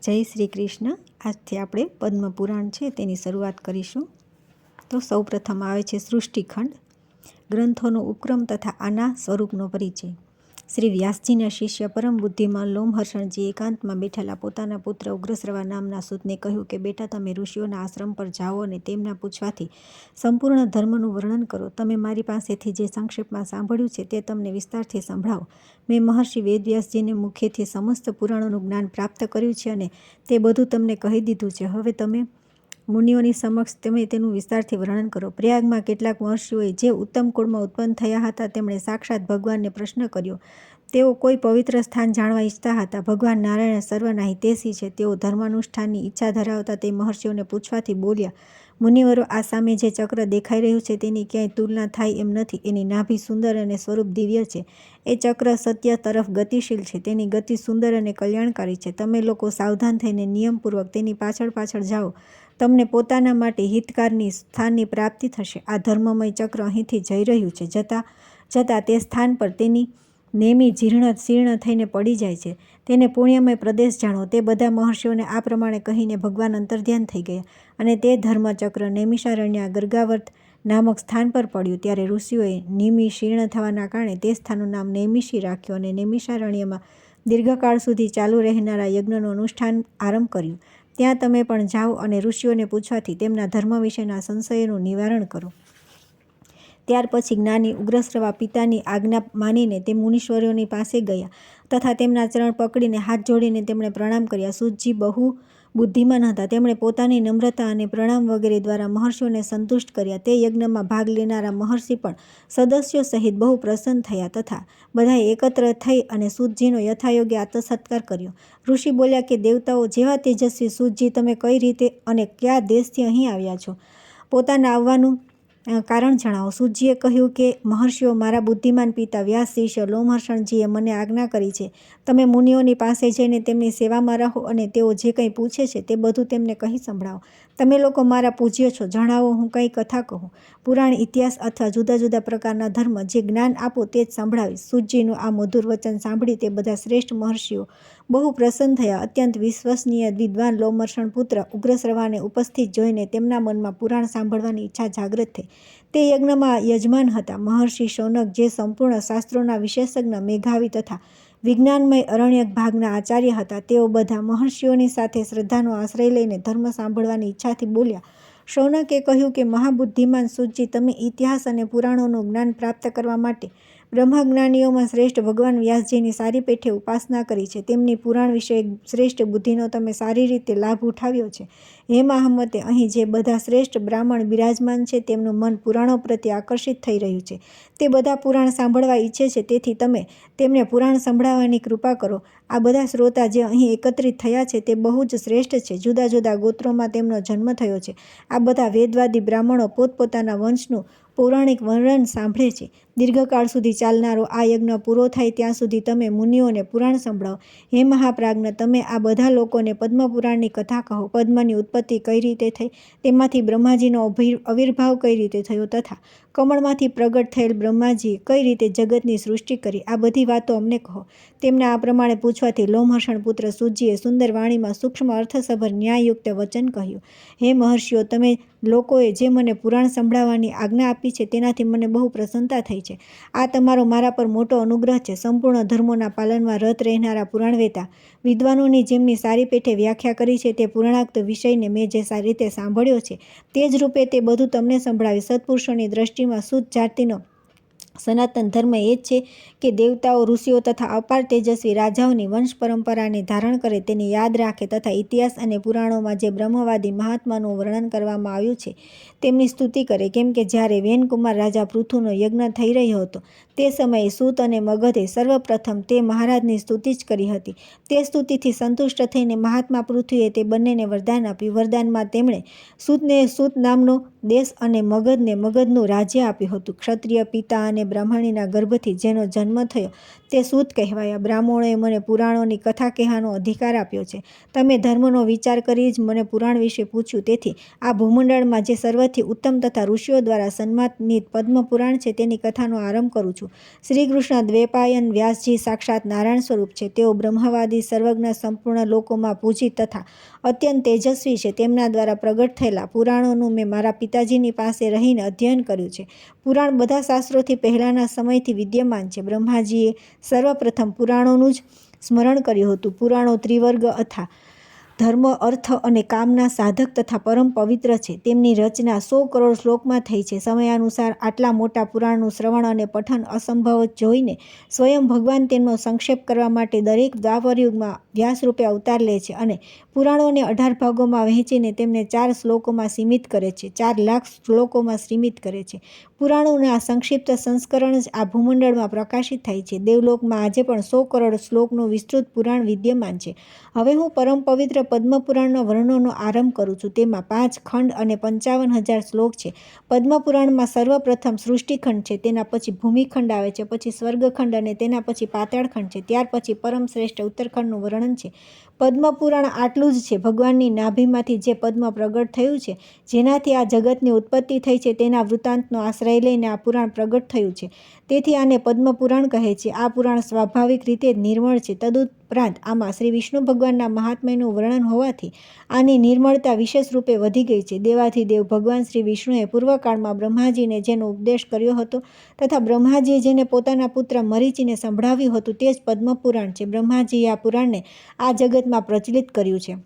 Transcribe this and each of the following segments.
જય શ્રી કૃષ્ણ। આજથી આપણે પદ્મપુરાણ છે તેની શરૂઆત કરીશું। તો સૌપ્રથમ આવે છે સૃષ્ટિખંડ, ગ્રંથોનો ઉપક્રમ તથા આના સ્વરૂપનો પરિચય। શ્રી વ્યાસજીના શિષ્ય પરમ બુદ્ધિમાન લોમહર્ષણજી એકાંતમાં બેઠેલા પોતાના પુત્ર ઉગ્રશ્રવા નામના સૂતને કહ્યું કે બેટા, તમે ઋષિઓના આશ્રમ પર જાઓ અને તેમના પૂછવાથી સંપૂર્ણ ધર્મનું વર્ણન કરો। તમે મારી પાસેથી જે સંક્ષેપમાં સાંભળ્યું છે તે તમને વિસ્તારથી સંભળાવો। મેં મહર્ષિ વેદવ્યાસજીને મુખેથી સમસ્ત પુરાણોનું જ્ઞાન પ્રાપ્ત કર્યું છે અને તે બધું તમને કહી દીધું છે। હવે તમે મુનિઓની સમક્ષ તમે તેનું વિસ્તારથી વર્ણન કરો। પ્રયાગમાં કેટલાક મહર્ષિઓએ જે ઉત્તમ કુળમાં ઉત્પન્ન થયા હતા તેમણે સાક્ષાત ભગવાનને પ્રશ્ન કર્યો। તેઓ કોઈ પવિત્ર સ્થાન જાણવા ઈચ્છતા હતા। ભગવાન નારાયણ સર્વના હિતેશી છે। તેઓ ધર્માનુષ્ઠાનની ઈચ્છા ધરાવતા તે મહર્ષિઓને પૂછવાથી બોલ્યા, મુનિવરો, આ સામે જે ચક્ર દેખાઈ રહ્યું છે તેની ક્યાંય તુલના થાય એમ નથી। એની નાભી સુંદર અને સ્વરૂપ દિવ્ય છે। એ ચક્ર સત્ય તરફ ગતિશીલ છે। તેની ગતિ સુંદર અને કલ્યાણકારી છે। તમે લોકો સાવધાન થઈને નિયમપૂર્વક તેની પાછળ પાછળ જાઓ। તમને પોતાના માટે હિતકારની સ્થાનની પ્રાપ્તિ થશે। આ ધર્મમય ચક્ર અહીંથી જઈ રહ્યું છે। જતાં તે સ્થાન પર તેની નેમી શીર્ણ થઈને પડી જાય છે। તેને પુણ્યમય પ્રદેશ જાણો। તે બધા મહર્ષિઓને આ પ્રમાણે કહીને ભગવાન અંતર્ધ્યાન થઈ ગયા અને તે ધર્મચક્ર નૈમિષારણ્ય ગર્ગાવર્ત નામક સ્થાન પર પડ્યું। ત્યારે ઋષિઓએ નિમિ શીર્ણ થવાના કારણે તે સ્થાનનું નામ નૈમિષી રાખ્યું અને નૈમિષારણ્યમાં દીર્ઘકાળ સુધી ચાલુ રહેનારા યજ્ઞનું અનુષ્ઠાન આરંભ કર્યું। ત્યાં તમે પણ જાઓ અને ઋષિઓને પૂછવાથી તેમના ધર્મ વિશેના સંશયોનું નિવારણ કરો। ત્યાર પછી જ્ઞાની ઉગ્રશ્રવા પિતાની આજ્ઞા માનીને તે મુનીશ્વરોની પાસે ગયા તથા તેમના ચરણ પકડીને હાથ જોડીને તેમણે પ્રણામ કર્યા। સૂતજી બહુ બુદ્ધિમાન હતા। તેમણે પોતાની નમ્રતા અને પ્રણામ વગેરે દ્વારા મહર્ષિઓને સંતુષ્ટ કર્યા। તે યજ્ઞમાં ભાગ લેનારા મહર્ષિ પણ સદસ્યો સહિત બહુ પ્રસન્ન થયા તથા બધાએ એકત્ર થઈ અને સૂતજીનો યથાયોગ્ય આત્મસત્કાર કર્યો। ઋષિ બોલ્યા કે દેવતાઓ જેવા તેજસ્વી સૂતજી, તમે કઈ રીતે અને કયા દેશથી અહીં આવ્યા છો? પોતાના આવવાનું કારણ જણાવો। સૂતજીએ કહ્યું કે મહર્ષિઓ, મારા બુદ્ધિમાન પિતા વ્યાસ શિષ્ય લોમહર્ષણજીએ મને આજ્ઞા કરી છે તમે મુનિઓની પાસે જઈને તેમની સેવામાં રહો અને તેઓ જે કંઈ પૂછે છે તે બધું તેમને કહી સંભળાવો। તમે લોકો મારા પૂજ્ય છો, જણાવો, હું કંઈ કથા કહું, પુરાણ, ઇતિહાસ અથવા જુદા જુદા પ્રકારના ધર્મ, જે જ્ઞાન આપો તે જ સંભળાવીશ। સૂતજીનું આ મધુર વચન સાંભળી તે બધા શ્રેષ્ઠ મહર્ષિઓ બહુ પ્રસન્ન થયા। અત્યંત વિશ્વસનીય વિદ્વાન લોમહર્ષણ પુત્ર ઉગ્રશ્રવાને ઉપસ્થિત જોઈને તેમના મનમાં પુરાણ સાંભળવાની ઈચ્છા જાગૃત થઈ। તે યજ્ઞમાં યજમાન હતા મહર્ષિ શૌનક, જે સંપૂર્ણ શાસ્ત્રોના વિશેષજ્ઞ, મેધાવી તથા વિજ્ઞાનમય અરણ્યક ભાગના આચાર્ય હતા। તેઓ બધા મહર્ષિઓની સાથે શ્રદ્ધાનો આશ્રય લઈને ધર્મ સાંભળવાની ઈચ્છાથી બોલ્યા। શૌનકે કહ્યું કે મહાબુદ્ધિમાન સૂતજી, તમે ઇતિહાસ અને પુરાણોનું જ્ઞાન પ્રાપ્ત કરવા માટે બ્રહ્મજ્ઞાનીઓમાં શ્રેષ્ઠ ભગવાન વ્યાસજીની સારી પેઠે ઉપાસના કરી છે। તેમની પુરાણ વિષયક શ્રેષ્ઠ બુદ્ધિનો તમે સારી રીતે લાભ ઉઠાવ્યો છે। હે મહામતે, અહીં જે બધા શ્રેષ્ઠ બ્રાહ્મણ બિરાજમાન છે તેમનું મન પુરાણો પ્રત્યે આકર્ષિત થઈ રહ્યું છે। તે બધા પુરાણ સાંભળવા ઈચ્છે છે, તેથી તમે તેમને પુરાણ સંભળાવવાની કૃપા કરો। આ બધા શ્રોતા જે અહીં એકત્રિત થયા છે તે બહુ જ શ્રેષ્ઠ છે। જુદા જુદા ગોત્રોમાં તેમનો જન્મ થયો છે। આ બધા વેદવાદી બ્રાહ્મણો પોતપોતાના વંશનું પૌરાણિક વર્ણન સાંભળે છે। દીર્ઘકાળ સુધી ચાલનારો આ યજ્ઞ પૂરો થાય ત્યાં સુધી તમે મુનિઓને પુરાણ સંભળાવો। હે મહાપ્રાજ્ઞ, તમે આ બધા લોકોને પદ્મપુરાણની કથા કહો। પદ્મની ઉત્પત્તિ કઈ રીતે થઈ, તેમાંથી બ્રહ્માજીનો આવિર્ભાવ કઈ રીતે થયો તથા કમળમાંથી પ્રગટ થયેલ બ્રહ્માજીએ કઈ રીતે જગતની સૃષ્ટિ કરી, આ બધી વાતો અમને કહો। તેમના આ પ્રમાણે પૂછવાથી લોમહર્ષણ પુત્ર સૂતજીએ સુંદર વાણીમાં સૂક્ષ્મ અર્થસભર ન્યાયયુક્ત વચન કહ્યું। હે મહર્ષિઓ, તમે લોકોએ જે મને પુરાણ સંભળાવવાની આજ્ઞા આપી છે તેનાથી મને બહુ પ્રસન્નતા થઈ છે। આ તમારો મારા પર મોટો અનુગ્રહ છે। સંપૂર્ણ ધર્મોના પાલનમાં રત રહેનારા પુરાણવેતા વિદ્વાનોની જેમની સારી પેઠે વ્યાખ્યા કરી છે તે પુરાણોક્ત વિષયને મેં જે સારી રીતે સાંભળ્યો છે તે જ રૂપે તે બધું તમને સંભળાવીશ। સત્પુરુષોની દ્રષ્ટિમાં સૂત જાતિનો સનાતન ધર્મ એ જ છે કે દેવતાઓ, ઋષિઓ તથા અપાર તેજસ્વી રાજાઓની વંશ પરંપરાને ધારણ કરે, તેને યાદ રાખે તથા ઇતિહાસ અને પુરાણોમાં જે બ્રહ્મવાદી મહાત્માનું વર્ણન કરવામાં આવ્યું છે તેમની સ્તુતિ કરે। કેમ કે જ્યારે વેનકુમાર રાજા પૃથુનો યજ્ઞ થઈ રહ્યો હતો તે સમયે સૂત અને મગધે સર્વપ્રથમ તે મહારાજની સ્તુતિ જ કરી હતી। તે સ્તુતિથી સંતુષ્ટ થઈને મહાત્મા પૃથ્વીએ તે બંનેને વરદાન આપ્યું। વરદાનમાં તેમણે સૂતને સૂત નામનો દેશ અને મગધને મગધનું રાજ્ય આપ્યું હતું। ક્ષત્રિય પિતા અને બ્રાહ્મણીના ગર્ભથી જેનો જન્મ થયો તે સૂત કહેવાયા। બ્રાહ્મણોએ મને પુરાણોની કથા કહેવાનો અધિકાર આપ્યો છે। તમે ધર્મનો વિચાર કરી જ મને પુરાણ વિશે પૂછ્યું, તેથી આ ભૂમંડળમાં જે સર્વથી ઉત્તમ તથા ઋષિઓ દ્વારા સન્માનિત પદ્મપુરાણ છે તેની કથાનો આરંભ કરું છું। છું. શ્રી કૃષ્ણ દ્વૈપાયન વ્યાસજી સાક્ષાત નારાયણ સ્વરૂપ છે. તેઓ બ્રહ્મવાદી સર્વજ્ઞ સંપૂર્ણ લોકોમાં પૂજિત તથા અત્યંત તેજસ્વી છે. તેમના દ્વારા પ્રગટ થયેલા પુરાણોનું મેં મારા પિતાજીની પાસે રહીને અધ્યયન કર્યું છે. પુરાણ બધા શાસ્ત્રોથી પહેલાંના સમયથી વિદ્યમાન છે. બ્રહ્માજીએ સર્વપ્રથમ પુરાણોનું જ સ્મરણ કર્યું હતું. પુરાણો ત્રિવર્ગ અથા ધર્મ, અર્થ અને કામના સાધક તથા પરમ પવિત્ર છે. તેમની રચના 100 કરોડ શ્લોકમાં થઈ છે. સમયાનુસાર આટલા મોટા પુરાણનું શ્રવણ અને પઠન અસંભવ જોઈને સ્વયં ભગવાન તેમનો સંક્ષેપ કરવા માટે દરેક દ્વાપરયુગમાં વ્યાસરૂપે અવતાર લે છે અને પુરાણોને 18 ભાગોમાં વહેંચીને તેમને 4 શ્લોકોમાં સીમિત કરે છે, 4 લાખ શ્લોકોમાં સીમિત કરે છે. પુરાણોનું આ સંક્ષિપ્ત સંસ્કરણ જ આ ભૂમંડળમાં પ્રકાશિત થાય છે. દેવલોકમાં આજે પણ 100 કરોડ શ્લોકનું વિસ્તૃત પુરાણ વિદ્યમાન છે. હવે હું પરમ પવિત્ર પદ્મપુરાણના વર્ણનનો આરંભ કરું છું. તેમાં 5 ખંડ અને 55,000 શ્લોક છે. પદ્મપુરાણમાં સર્વપ્રથમ સૃષ્ટિખંડ છે, તેના પછી ભૂમિખંડ આવે છે, પછી સ્વર્ગખંડ અને તેના પછી પાતાળખંડ છે, ત્યાર પછી પરમ શ્રેષ્ઠ ઉત્તરખંડનું વર્ણન છે. પદ્મપુરાણ આટલું જ છે. ભગવાનની નાભીમાંથી જે પદ્મ પ્રગટ થયું છે, જેનાથી આ જગતની ઉત્પત્તિ થઈ છે, તેના વૃત્તાંતનો આશ્રય લઈને આ પુરાણ પ્રગટ થયું છે. તેથી આને પદ્મપુરાણ કહે છે. આ પુરાણ સ્વાભાવિક રીતે જ નિર્મળ છે. તદુપરાંત આમાં શ્રી વિષ્ણુ ભગવાનના મહાત્મ્યનું વર્ણન હોવાથી આની નિર્મળતા વિશેષ રૂપે વધી ગઈ છે. દેવાધિદેવ ભગવાન શ્રી વિષ્ણુએ પૂર્વકાળમાં બ્રહ્માજીને જેનો ઉપદેશ કર્યો હતો તથા બ્રહ્માજીએ જેને પોતાના પુત્ર મરીચીને સંભળાવ્યું હતું તે જ પદ્મપુરાણ છે. બ્રહ્માજીએ આ પુરાણને આ જગતમાં પ્રચલિત કર્યું છે.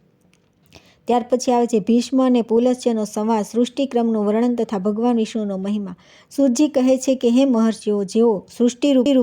ત્યાર પછી આવે છે ભીષ્મ અને પુલસ્ત્યનો સંવાદ, સૃષ્ટિક્રમનું વર્ણન તથા ભગવાન વિષ્ણુનો મહિમા. સૂતજી કહે છે કે હે મહર્ષિઓ, જેઓ સૃષ્ટિરૂપી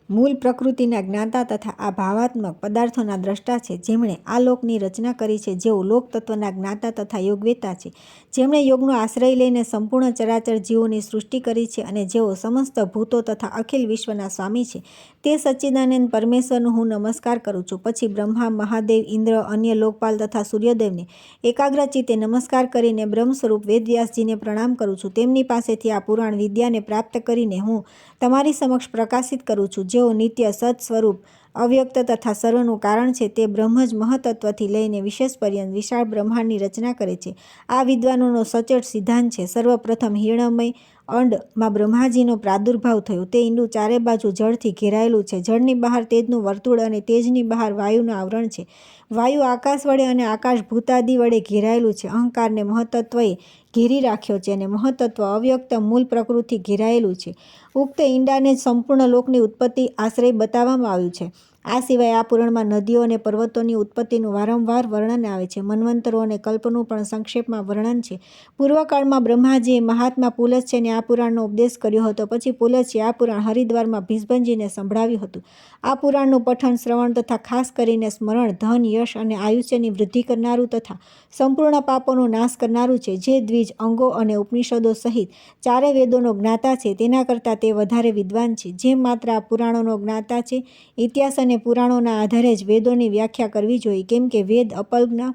મૂળ પ્રકૃતિના જ્ઞાતા તથા આ ભાવાત્મક પદાર્થોના દ્રષ્ટા છે, જેમણે આ લોકની રચના કરી છે, જેઓ લોકતત્વના જ્ઞાતા તથા યોગવેતા છે, જેમણે યોગનો આશ્રય લઈને સંપૂર્ણ ચરાચર જીવોની સૃષ્ટિ કરી છે અને જેઓ સમસ્ત ભૂતો તથા અખિલ વિશ્વના સ્વામી છે, તે સચ્ચિદાનંદ પરમેશ્વરનો હું નમસ્કાર કરું છું. પછી બ્રહ્મા, મહાદેવ, ઇન્દ્ર, અન્ય લોકપાલ તથા સૂર્યદેવને એકાગ્રચિત્તે નમસ્કાર કરીને બ્રહ્મ સ્વરૂપ વેદવ્યાસજીને પ્રણામ કરું છું. તેમની પાસેથી આ પુરાણ વિદ્યાને પ્રાપ્ત કરીને હું તમારી સમક્ષ પ્રકાશિત કરું છું. જેઓ નિત્ય સત સ્વરૂપ અવ્યક્ત તથા સર્વનું કારણ છે, તે બ્રહ્મ જ મહતત્વથી લઈને વિશેષ પર્યંત વિશાળ બ્રહ્માંડની રચના કરે છે. આ વિદ્વાનોનો સચોટ સિદ્ધાંત છે. સર્વપ્રથમ હિરણમય અંડમાં બ્રહ્માજીનો પ્રાદુર્ભાવ થયો. તે ઈંડું ચારે બાજુ જળથી ઘેરાયેલું છે. જળની બહાર તેજનું વર્તુળ અને તેજની બહાર વાયુનું આવરણ છે. વાયુ આકાશ વડે અને આકાશ ભૂતાદિ વડે ઘેરાયેલું છે. અહંકારને મહતત્વએ ઘેરી રાખ્યો છે અને મહતત્વ અવ્યક્ત મૂળ પ્રકૃતિ ઘેરાયેલું છે. ઉક્ત ઈંડાને જ સંપૂર્ણ લોકની ઉત્પત્તિ આશ્રય બતાવવામાં આવ્યું છે. આ સિવાય આ પુરાણમાં નદીઓ અને પર્વતોની ઉત્પત્તિનું વારંવાર વર્ણન આવે છે. મન્વંતરો અને કલ્પનું પણ સંક્ષેપમાં વર્ણન છે. પૂર્વકાળમાં બ્રહ્માજીએ મહાત્મા પુલસ્ત્યને આ પુરાણનો ઉપદેશ કર્યો હતો. પછી પુલસ્ત્યે આ પુરાણ હરિદ્વારમાં ભીષ્મજીને સંભળાવ્યું હતું. આ પુરાણનું પઠન, શ્રવણ તથા ખાસ કરીને સ્મરણ ધન, યશ અને આયુષ્યની વૃદ્ધિ કરનારું તથા સંપૂર્ણ પાપોનો નાશ કરનારું છે. જે દ્વિજ અંગો અને ઉપનિષદો સહિત ચારે વેદોનો જ્ઞાતા છે, તેના કરતાં તે વધારે વિદ્વાન છે. જે માત્ર આ પુરાણોનો જ્ઞાતા છે, ઇતિહાસ અને પુરાણોના આધારે જ વેદોની વ્યાખ્યા કરવી જોઈએ, કેમ કે વેદ અપલ્ગ્ન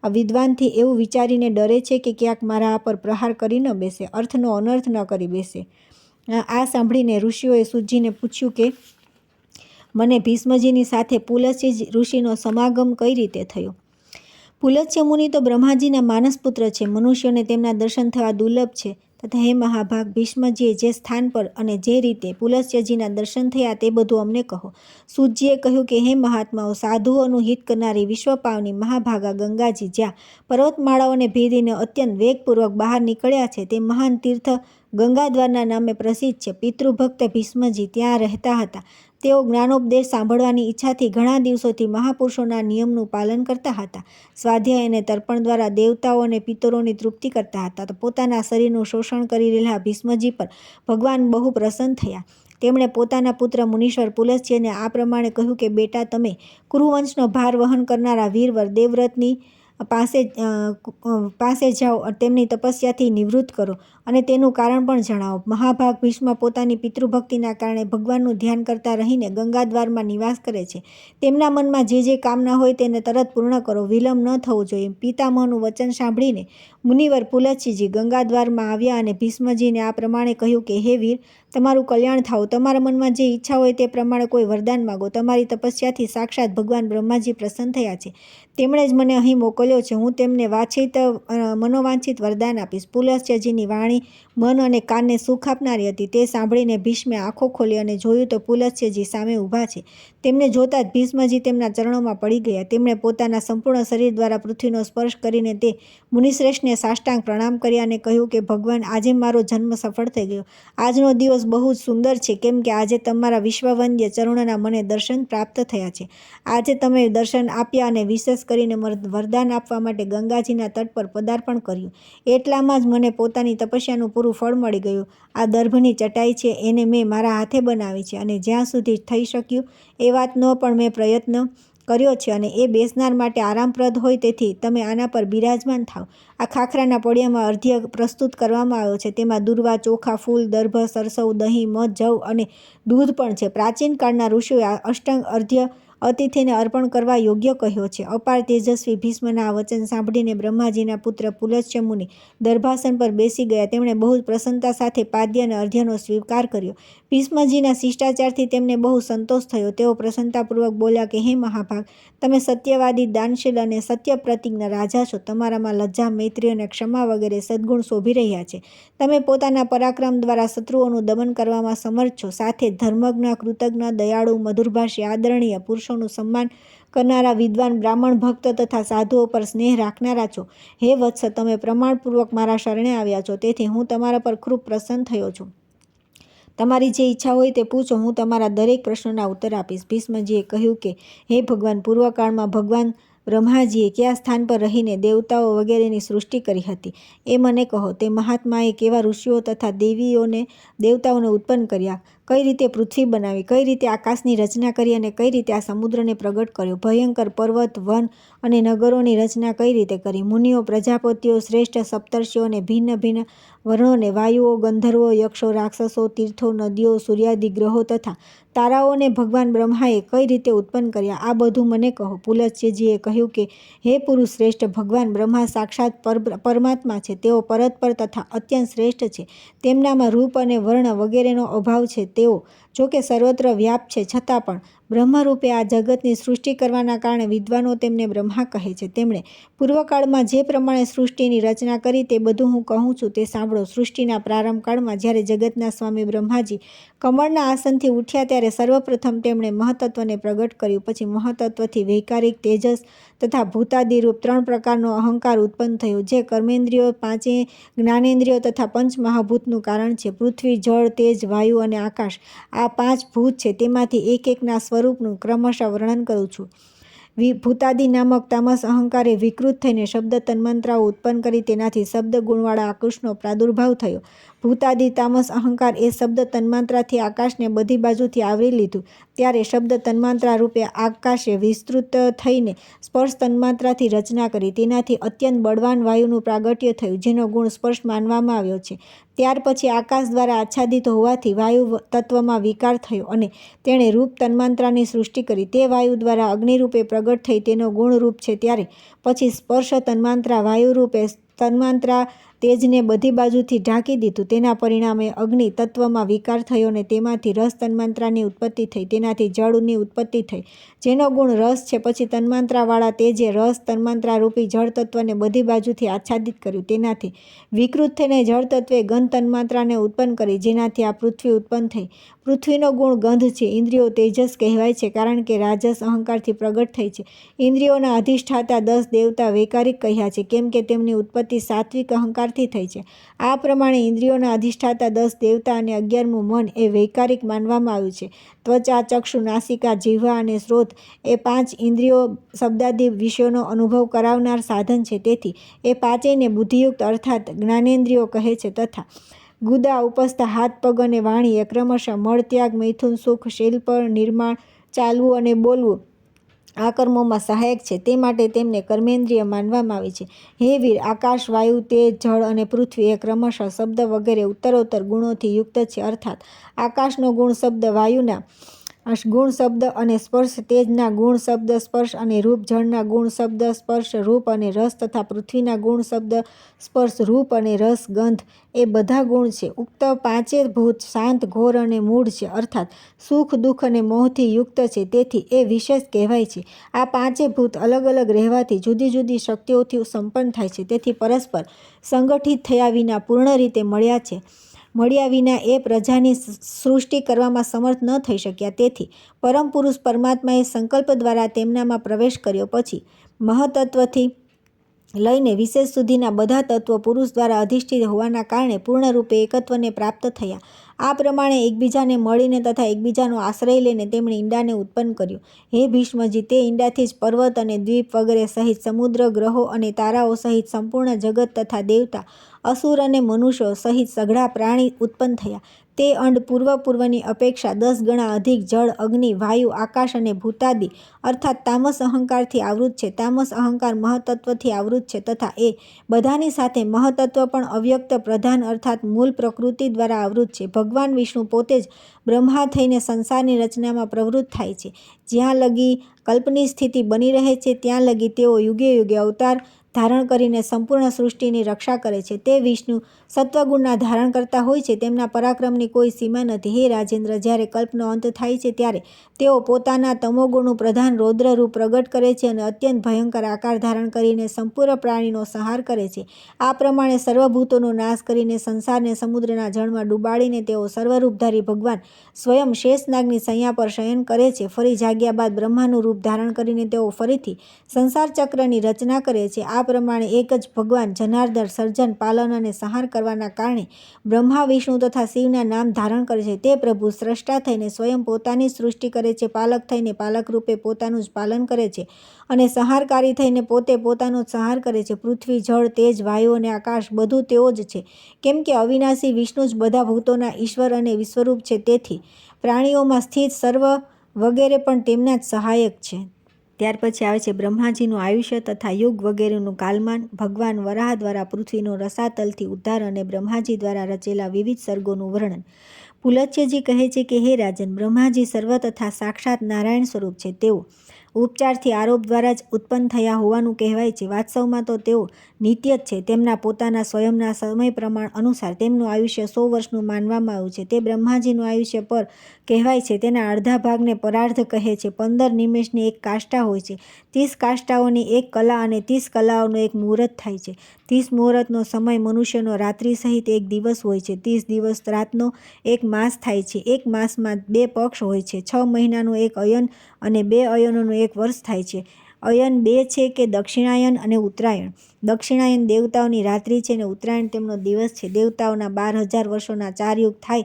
વિદ્વાનથી એવું વિચારીને ડરે છે કે ક્યાંક મારા પર પ્રહાર કરી ન બેસે, અર્થનો અનર્થ ન કરી બેસે. આ સાંભળીને ઋષિઓએ સૂતજીને પૂછ્યું કે મને ભીષ્મજીની સાથે પુલસ્ત્ય ઋષિનો સમાગમ કઈ રીતે થયો? પુલસ્ત્ય મુનિ તો બ્રહ્માજીના માનસપુત્ર છે. મનુષ્યોને તેમના દર્શન થવા દુર્લભ છે. તથા હે મહાભાગ, ભીષ્મજીએ જે સ્થાન પર અને જે રીતે પુલસ્ત્યજીના દર્શન થયા તે બધું અમને કહો. સૂતજીએ કહ્યું કે હે મહાત્માઓ, સાધુઓનું હિત કરનારી વિશ્વપાવની મહાભાગા ગંગાજી જ્યાં પર્વતમાળાઓને ભેદીને અત્યંત વેગપૂર્વક બહાર નીકળ્યા છે, તે મહાન તીર્થ ગંગાદ્વારના નામે પ્રસિદ્ધ છે. પિતૃભક્ત ભીષ્મજી ત્યાં રહેતા હતા. તેઓ જ્ઞાનોપદેશ સાંભળવાની ઈચ્છાથી ઘણા દિવસોથી મહાપુરુષોના નિયમનું પાલન કરતા હતા. સ્વાધ્યાય અને તર્પણ દ્વારા દેવતાઓ અને પિતરોની તૃપ્તિ કરતા હતા. તો પોતાના શરીરનું શોષણ કરી રહેલા ભીષ્મજી પર ભગવાન બહુ પ્રસન્ન થયા. તેમણે પોતાના પુત્ર મુનીશ્વર પુલસ્ત્યને આ પ્રમાણે કહ્યું કે બેટા, તમે કુરુવંશનો ભાર વહન કરનારા વીરવર દેવવ્રતની પાસે જાઓ, તેમની તપસ્યાથી નિવૃત્ત કરો અને તેનું કારણ પણ જણાવો. મહાભાગ ભીષ્મ પોતાની પિતૃભક્તિના કારણે ભગવાનનું ધ્યાન કરતા રહીને ગંગાદ્વારમાં નિવાસ કરે છે. તેમના મનમાં જે કામના હોય તેને તરત પૂર્ણ કરો, વિલંબ ન થવો જોઈએ. પિતામહનું વચન સાંભળીને મુનિવર પુલસ્ત્યજી ગંગાદ્વારમાં આવ્યા અને ભીષ્મજીને આ પ્રમાણે કહ્યું કે હે વીર, તમારું કલ્યાણ થાવ. તમારા મનમાં જે ઈચ્છા હોય તે પ્રમાણે કોઈ વરદાન માગો. તમારી તપસ્યાથી સાક્ષાત ભગવાન બ્રહ્માજી પ્રસન્ન થયા છે. તેમણે જ મને અહીં મોકલ્યો બોલ્યો છે, હું તેમને મનોવાંછિત વરદાન આપીશ. પુલસ્ત્યજીની વાણી મન અને કાનને સુખ આપનારી હતી. તે સાંભળીને ભીષ્મે આંખો ખોલી અને જોયું તો પુલસ્ત્યજી સામે ઊભા છે. તેમને જોતાં જ ભીષ્મજી તેમના ચરણોમાં પડી ગયા. તેમણે પોતાના સંપૂર્ણ શરીર દ્વારા પૃથ્વીનો સ્પર્શ કરીને તે મુનિશ્રેષ્ઠને સાષ્ટાંગ પ્રણામ કર્યા અને કહ્યું કે ભગવાન, આજે મારો જન્મ સફળ થઈ ગયો. આજનો દિવસ બહુ જ સુંદર છે, કેમ કે આજે તમારા વિશ્વવંદ્ય ચરણોના મને દર્શન પ્રાપ્ત થયા છે. આજે તમે દર્શન આપ્યા અને વિશેષ કરીને વરદાન આપવા માટે ગંગાજીના તટ પર પદાર્પણ કર્યું. એટલામાં જ મને પોતાની તપસ્યાનું પૂરું ફળ મળી ગયું. આ દર્ભની ચટાઈ છે, એને મેં મારા હાથે બનાવી છે અને જ્યાં સુધી થઈ શક્યું એ વાતનો પણ મેં પ્રયત્ન કર્યો છે અને એ બેસનાર માટે આરામપ્રદ હોય, તેથી તમે આના પર બિરાજમાન થાવ. આ ખાખરાના પડિયામાં અર્ધ્ય પ્રસ્તુત કરવામાં આવ્યો છે. તેમાં દૂર્વા, ચોખા, ફૂલ, દર્ભ, સરસવ, દહીં, મધ, જવ અને દૂધ પણ છે. પ્રાચીન કાળના ઋષિઓએ અષ્ટાંગ અર્ધ્ય અતિથિને અર્પણ કરવા યોગ્ય કહ્યો છે. અપાર તેજસ્વી ભીષ્મના આ વચન સાંભળીને બ્રહ્માજીના પુત્ર પુલસ્ત્ય મુનિ દર્ભાસન પર બેસી ગયા. તેમણે બહુ જ પ્રસન્નતા સાથે પાદ્ય અને અર્ધ્યનો સ્વીકાર કર્યો. ભીષ્મજીના શિષ્ટાચારથી તેમને બહુ સંતોષ થયો. તેઓ પ્રસન્નતાપૂર્વક બોલ્યા કે હે મહાભાગ, તમે સત્યવાદી, દાનશીલ અને સત્ય પ્રતિજ્ઞ રાજા છો. તમારામાં લજ્જા, મૈત્રી અને ક્ષમા વગેરે સદ્ગુણ શોભી રહ્યા છે. તમે પોતાના પરાક્રમ દ્વારા શત્રુઓનું દમન કરવામાં સમર્થ છો. સાથે જ ધર્મજ્ઞ, કૃતજ્ઞ, દયાળુ, મધુરભાષી, આદરણીય, પુરુષોનું સન્માન કરનારા, વિદ્વાન, બ્રાહ્મણ, ભક્ત તથા સાધુઓ પર સ્નેહ રાખનારા છો. હે વત્સ, તમે પ્રમાણપૂર્વક મારા શરણે આવ્યા છો, તેથી હું તમારા પર ખૂબ પ્રસન્ન થયો છું. તમારી જે ઈચ્છા હોય તે પૂછો, હું તમારા દરેક પ્રશ્નોના ઉત્તર આપીશ. ભીષ્મજીએ કહ્યું કે હે ભગવાન, પૂર્વકાળમાં ભગવાન બ્રહ્માજીએ કયા સ્થાન પર રહીને દેવતાઓ વગેરેની સૃષ્ટિ કરી હતી એ મને કહો. તે મહાત્માએ કેવા ઋષિઓ તથા દેવતાઓને ઉત્પન્ન કર્યા, કઈ રીતે પૃથ્વી બનાવી, કઈ રીતે આકાશની રચના કરી અને કઈ રીતે આ સમુદ્રને પ્રગટ કર્યો, ભયંકર પર્વત, વન અને નગરોની રચના કઈ રીતે કરી, મુનિઓ, પ્રજાપતિઓ, શ્રેષ્ઠ સપ્તર્ષિઓ અને ભિન્ન ભિન્ન વર્ણોને, વાયુઓ, ગંધર્વો, યક્ષો, રાક્ષસો, તીર્થો, નદીઓ, સૂર્યાદિ ગ્રહો તથા તારાઓને ભગવાન બ્રહ્માએ કઈ રીતે ઉત્પન્ન કર્યા, આ બધું મને કહો. પુલસ્ત્યજીએ કહ્યું કે હે પુરુષ શ્રેષ્ઠ, ભગવાન બ્રહ્મા સાક્ષાત પરમાત્મા છે. તેઓ પરતપર તથા અત્યંત શ્રેષ્ઠ છે. તેમનામાં રૂપ અને વર્ણ વગેરેનો અભાવ છે. તેઓ જોકે સર્વત્ર વ્યાપ્ત છે, છતાં પણ બ્રહ્મરૂપે આ જગતની સૃષ્ટિ કરવાના કારણે વિદ્વાનો તેમને બ્રહ્મા કહે છે. તેમણે પૂર્વકાળમાં જે પ્રમાણે સૃષ્ટિની રચના કરી તે બધું હું કહું છું તે સાંભળો. સૃષ્ટિના પ્રારંભ કાળમાં જ્યારે જગતના સ્વામી બ્રહ્માજી કમળના આસનથી ઉઠ્યા ત્યારે સર્વપ્રથમ તેમણે મહતત્વને પ્રગટ કર્યું. પછી મહતત્વથી વૈકારિક, તેજસ તથા ભૂતાદિરૂપ 3 પ્રકારનો અહંકાર ઉત્પન્ન થયો, જે કર્મેન્દ્રિયો, 5 જ્ઞાનેન્દ્રિયો તથા પંચ મહાભૂતનું કારણ છે. પૃથ્વી, જળ, તેજ, વાયુ અને આકાશ, આ 5 ભૂત છે. તેમાંથી એક એકના સ્વરૂપનું ક્રમશઃ વર્ણન કરું છું. ભૂતાદિ નામક તામસ અહંકારે વિકૃત થઈને શબ્દ તન્માંત્રાઓ ઉત્પન્ન કરી. તેનાથી શબ્દ ગુણવાળા આકાશનો પ્રાદુર્ભાવ થયો. ભૂતાદિ તામસ અહંકાર એ શબ્દ તન્માંત્રાથી આકાશને બધી બાજુથી આવરી લીધું. ત્યારે શબ્દ તન્માંત્રા રૂપે આકાશે વિસ્તૃત થઈને સ્પર્શ તન્માંત્રાથી રચના કરી. તેનાથી અત્યંત બળવાન વાયુનું પ્રાગટ્ય થયું, જેનો ગુણ સ્પર્શ માનવામાં આવ્યો છે. ત્યાર પછી આકાશ દ્વારા આચ્છાદિત હોવાથી વાયુ તત્વમાં વિકાર થયો અને તેણે રૂપ તન્માંત્રાની સૃષ્ટિ કરી. તે વાયુ દ્વારા અગ્નિરૂપે પ્રગટ થઈ, તેનો ગુણ રૂપ છે. ત્યારે પછી સ્પર્શ તન્માંત્રા વાયુરૂપે તન્માંત્રા તેજને બધી બાજુથી ઢાંકી દીધું. તેના પરિણામે અગ્નિ તત્વમાં વિકાર થયો અને તેમાંથી રસ તન્માંત્રાની ઉત્પત્તિ થઈ. તેનાથી જળની ઉત્પત્તિ થઈ, જેનો ગુણ રસ છે. પછી તન્માંત્રાવાળા તેજે રસ તન્માંત્રારૂપી જળ તત્વને બધી બાજુથી આચ્છાદિત કર્યું. તેનાથી વિકૃત થઈને જળ તત્વે ગંધ તન્માંત્રાને ઉત્પન્ન કરી, જેનાથી આ પૃથ્વી ઉત્પન્ન થઈ. પૃથ્વીનો ગુણ ગંધ છે. ઇન્દ્રિયો તેજસ કહેવાય છે, કારણ કે રાજસ અહંકારથી પ્રગટ થઈ છે. ઇન્દ્રિયોના અધિષ્ઠાતા 10 દેવતા વૈકારિક કહ્યા છે, કેમ કે તેમની ઉત્પત્તિ સાત્વિક અહંકારથી થઈ છે. આ પ્રમાણે ઇન્દ્રિયોના અધિષ્ઠાતા 10 દેવતા અને 11મું મન એ વૈકારિક માનવામાં આવ્યું છે. ત્વચા, ચક્ષુ, નાસિકા, જીહ્વા અને શ્રોત એ 5 ઇન્દ્રિયો શબ્દાદિ વિષયોનો અનુભવ કરાવનાર સાધન છે. તેથી એ 5યને બુદ્ધિયુક્ત અર્થાત જ્ઞાનેન્દ્રિયો કહે છે. તથા ગુદા, ઉપસ્થા, હાથ, પગ અને વાણી એ ક્રમશઃ મળ, ત્યાગ, મૈથુન, સુખ, શિલ્પ, નિર્માણ, ચાલવું અને બોલવું આ કર્મોમાં સહાયક છે. તે માટે તેમને કર્મેન્દ્રિય માનવામાં આવે છે. હે વીર, આકાશ, વાયુ, તેજ, જળ અને પૃથ્વી એ ક્રમશઃ શબ્દ વગેરે ઉત્તરોત્તર ગુણોથી યુક્ત છે. અર્થાત આકાશનો ગુણ શબ્દ વાયુના ગુણ શબ્દ અને સ્પર્શ તેજના ગુણ શબ્દ સ્પર્શ અને રૂપ, જળના ગુણ શબ્દ સ્પર્શ રૂપ અને રસ તથા પૃથ્વીના ગુણ શબ્દ સ્પર્શ રૂપ અને રસ ગંધ એ બધા ગુણ છે. ઉક્ત પાંચે ભૂત શાંત, ઘોર અને મૂળ છે, અર્થાત સુખ, દુઃખ અને મોહથી યુક્ત છે, તેથી એ વિશેષ કહેવાય છે. આ પાંચે ભૂત અલગ અલગ રહેવાથી જુદી જુદી શક્તિઓથી સંપન્ન થાય છે, તેથી પરસ્પર સંગઠિત થયા વિના પૂર્ણ રીતે મળ્યા વિના એ પ્રજાની સૃષ્ટિ કરવામાં સમર્થ ન થઈ શક્યા. તેથી પરમ પુરુષ પરમાત્માએ સંકલ્પ દ્વારા તેમનામાં પ્રવેશ કર્યો. પછી મહત્તત્વથી લઈને વિશેષ સુધીના બધા તત્વો પુરુષ દ્વારા અધિષ્ઠિત હોવાના કારણે પૂર્ણરૂપે એકત્વને પ્રાપ્ત થયા. આ પ્રમાણે એકબીજાને મળીને તથા એકબીજાનો આશ્રય લઈને તેમણે ઈંડાને ઉત્પન્ન કર્યું. હે ભીષ્મજી, તે ઈંડાથી જ પર્વત અને દ્વીપ વગેરે સહિત સમુદ્ર, ગ્રહો અને તારાઓ સહિત સંપૂર્ણ જગત તથા દેવતા, અસુર અને મનુષ્યો સહિત સઘળા પ્રાણી ઉત્પન્ન થયા. તે અંડ પૂર્વની અપેક્ષા 10 ગણા અધિક જળ, અગ્નિ, વાયુ, આકાશ અને ભૂતાદિ અર્થાત તામસ અહંકારથી આવૃત છે. તામસ અહંકાર મહત્તત્વથી આવૃત છે તથા એ બધાની સાથે મહત્તત્વ પણ અવ્યક્ત પ્રધાન અર્થાત મૂળ પ્રકૃતિ દ્વારા આવૃત છે. ભગવાન વિષ્ણુ પોતે જ બ્રહ્મા થઈને સંસારની રચનામાં પ્રવૃત્ત થાય છે. જ્યાં લગી કલ્પની સ્થિતિ બની રહે છે ત્યાં લગી તેઓ યુગે યુગે અવતાર ધારણ કરીને સંપૂર્ણ સૃષ્ટિની રક્ષા કરે છે. તે વિષ્ણુ સત્વગુણના ધારણ કરતા હોય છે. તેમના પરાક્રમની કોઈ સીમા નથી. હે રાજેન્દ્ર, જ્યારે કલ્પનો અંત થાય છે ત્યારે તેઓ પોતાના તમોગુણનું પ્રધાન રૌદ્ર રૂપ પ્રગટ કરે છે અને અત્યંત ભયંકર આકાર ધારણ કરીને સંપૂર્ણ પ્રાણીનો સંહાર કરે છે. આ પ્રમાણે સર્વભૂતોનો નાશ કરીને સંસારને સમુદ્રના જળમાં ડૂબાડીને તેઓ સર્વરૂપધારી ભગવાન સ્વયં શેષનાગની શૈયા પર શયન કરે છે. ફરી જાગ્યા બાદ બ્રહ્માનું રૂપ ધારણ કરીને તેઓ ફરીથી સંસાર ચક્રની રચના કરે છે. આ પ્રમાણે એક જ ભગવાન જનાર્દન સર્જન, પાલન અને સંહાર કરવાના કારણે બ્રહ્મા, વિષ્ણુ તથા શિવના નામ ધારણ કરે છે. તે પ્રભુ સ્રષ્ટા થઈને સ્વયં પોતાની સૃષ્ટિ કરે છે, પાલક થઈને પાલક રૂપે પોતાનું જ પાલન કરે છે અને સંહારકારી થઈને પોતે પોતાનો જ સંહાર કરે છે. પૃથ્વી, જળ, તેજ, વાયુ અને આકાશ બધું તેઓ જ છે, કેમ કે અવિનાશી વિષ્ણુ જ બધા ભૂતોના ઈશ્વર અને વિશ્વરૂપ છે. તેથી પ્રાણીઓમાં સ્થિત સર્વ વગેરે પણ તેમના જ સહાયક છે. ત્યાર પછી આવે છે બ્રહ્માજીનું આયુષ્ય તથા યુગ વગેરેનું કાલમાન, ભગવાન વરાહ દ્વારા પૃથ્વીનો રસાતલથી ઉદ્ધાર અને બ્રહ્માજી દ્વારા રચેલા વિવિધ સર્ગોનું વર્ણન. પુલત્યજી કહે છે કે હે રાજન, બ્રહ્માજી સર્વ તથા સાક્ષાત નારાયણ સ્વરૂપ છે. તેઓ ઉપચારથી આરોપ દ્વારા જ ઉત્પન્ન થયા હોવાનું કહેવાય છે. વાસ્તવમાં તો તેઓ નિત્ય જ છે. તેમના પોતાના સ્વયંના સમય પ્રમાણ અનુસાર તેમનું આયુષ્ય 100 વર્ષનું માનવામાં આવ્યું છે. તે બ્રહ્માજીનું આયુષ્ય પર કહેવાય છે. તેના અડધા ભાગને પરાર્ધ કહે છે. 15 નિમેષની એક કાષ્ઠા હોય છે. 30 કાષ્ઠાઓની એક કલા અને 30 કલાઓનું એક મુહૂર્ત થાય છે. 30 મુહૂર્તનો સમય મનુષ્યનો રાત્રિ સહિત એક દિવસ હોય છે. 30 દિવસ રાતનો એક માસ થાય છે. એક માસમાં 2 પક્ષ હોય છે. 6 મહિનાનું એક અયન અને 2 અયનોનું એક વર્ષ થાય છે. અયન 2 છે કે દક્ષિણાયન અને ઉત્તરાયણ. દક્ષિણાયન દેવતાઓની રાત્રિ છે અને ઉત્તરાયણ તેમનો દિવસ છે. દેવતાઓના 12,000 વર્ષોના 4 યુગ થાય,